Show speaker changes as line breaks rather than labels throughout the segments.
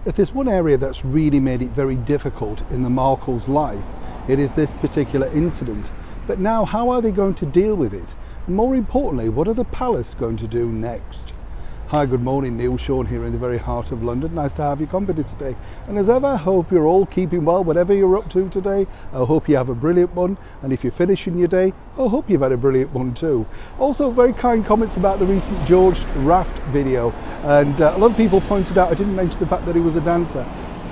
If there's one area that's really made it very difficult in the Markle's life, it is this particular incident. But now, how are they going to deal with it? And more importantly, what are the palace going to do next? Hi, good morning, Neil Sean here in the very heart of London. Nice to have your company today. And as ever, I hope you're all keeping well, whatever you're up to today. I hope you have a brilliant one. And if you're finishing your day, I hope you've had a brilliant one too. Also, very kind comments about the recent George Raft video. And a lot of people pointed out, I didn't mention the fact that he was a dancer.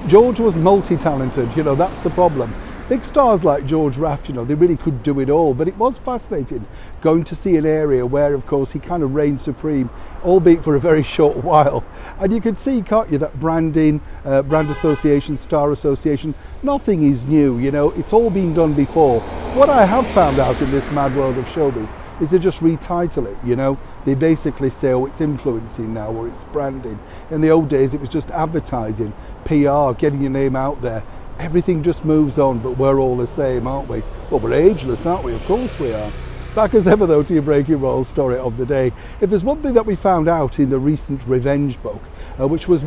George was multi-talented, that's the problem. Big stars like George Raft, they really could do it all, but it was fascinating going to see an area where, of course, he kind of reigned supreme, albeit for a very short while. And you can see, can't you, that branding, brand association, star association, nothing is new, it's all been done before. What I have found out in this mad world of showbiz is they just retitle it, They basically say, oh, it's influencing now, or it's branding. In the old days, it was just advertising, PR, getting your name out there. Everything just moves on, but we're all the same, aren't we? Well, we're ageless, aren't we? Of course we are. Back as ever, though, to your breaking royal story of the day. If there's one thing that we found out in the recent revenge book, which was,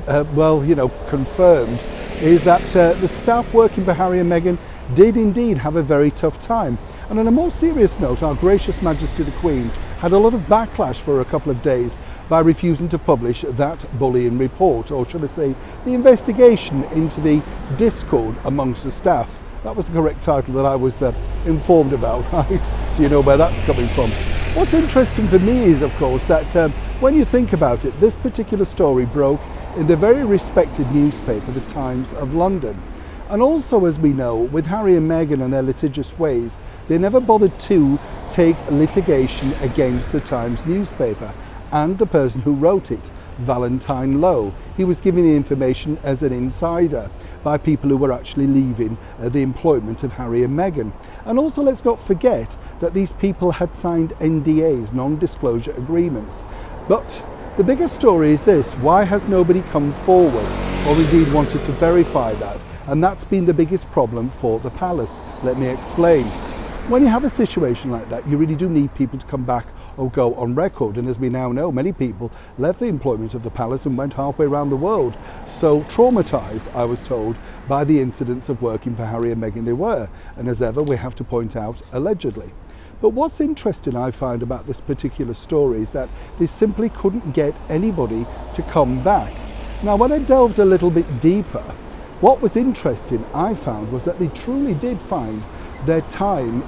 confirmed, is that the staff working for Harry and Meghan did indeed have a very tough time. And on a more serious note, our gracious Majesty the Queen had a lot of backlash for a couple of days by refusing to publish that bullying report, or should I say, the investigation into the discord amongst the staff. That was the correct title that I was informed about, right? So you know where that's coming from. What's interesting for me is, of course, that when you think about it, this particular story broke in the very respected newspaper, the Times of London. And also, as we know, with Harry and Meghan and their litigious ways, they never bothered to take litigation against the Times newspaper and the person who wrote it, Valentine Lowe. He was given the information as an insider by people who were actually leaving the employment of Harry and Meghan. And also, let's not forget that these people had signed NDAs, non-disclosure agreements. But the bigger story is this: why has nobody come forward or indeed wanted to verify that? And that's been the biggest problem for the palace. Let me explain. When you have a situation like that, you really do need people to come back or go on record. And as we now know, many people left the employment of the palace and went halfway around the world. So traumatised, I was told, by the incidents of working for Harry and Meghan they were. And as ever, we have to point out, allegedly. But what's interesting, I find, about this particular story is that they simply couldn't get anybody to come back. Now, when I delved a little bit deeper, what was interesting, I found, was that they truly did find their time,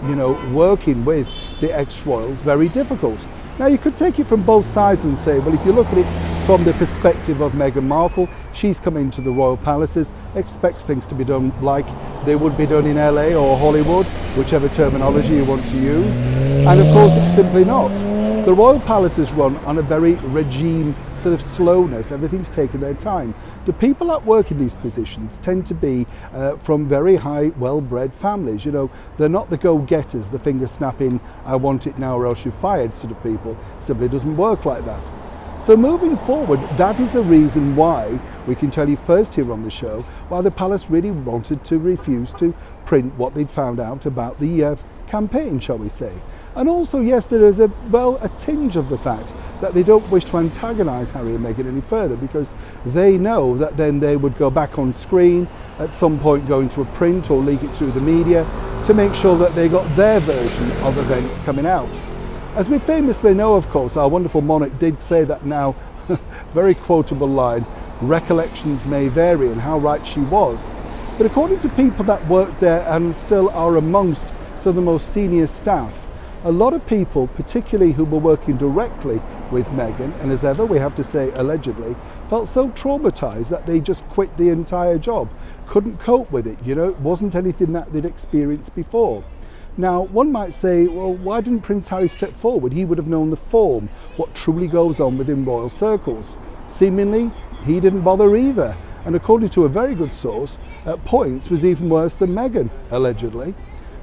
working with the ex-royals very difficult. Now, you could take it from both sides and say, well, if you look at it from the perspective of Meghan Markle, she's come into the royal palaces, expects things to be done like they would be done in LA or Hollywood, whichever terminology you want to use. And of course, it's simply not. The royal palace is run on a very regime sort of slowness. Everything's taken their time. The people that work in these positions tend to be from very high, well-bred families. They're not the go-getters, the finger-snapping, I want it now or else you're fired sort of people. It simply doesn't work like that. So moving forward, that is the reason why we can tell you first here on the show why the palace really wanted to refuse to print what they'd found out about the campaign, shall we say. And also, yes, there is a tinge of the fact that they don't wish to antagonise Harry and Meghan any further, because they know that then they would go back on screen at some point, go into a print or leak it through the media to make sure that they got their version of events coming out. As we famously know, of course, our wonderful monarch did say that now, very quotable line, recollections may vary, and how right she was. But according to people that worked there and still are amongst some of the most senior staff, a lot of people, particularly who were working directly with Meghan, and as ever we have to say allegedly, felt so traumatised that they just quit the entire job, couldn't cope with it. It wasn't anything that they'd experienced before. Now, one might say, well, why didn't Prince Harry step forward? He would have known the form, what truly goes on within royal circles. Seemingly, he didn't bother either. And according to a very good source, at points was even worse than Meghan, allegedly.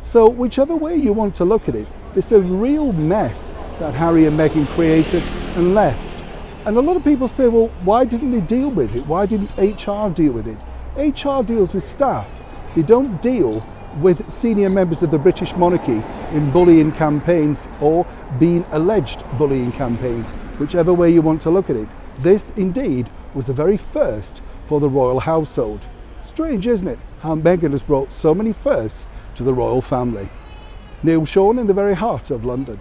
So whichever way you want to look at it, it's a real mess that Harry and Meghan created and left. And a lot of people say, well, why didn't they deal with it? Why didn't HR deal with it? HR deals with staff. They don't deal with senior members of the British monarchy in bullying campaigns or being alleged bullying campaigns, whichever way you want to look at it. This indeed was the very first for the royal household. Strange, isn't it, how Meghan has brought so many firsts to the royal family. Neil Sean in the very heart of London.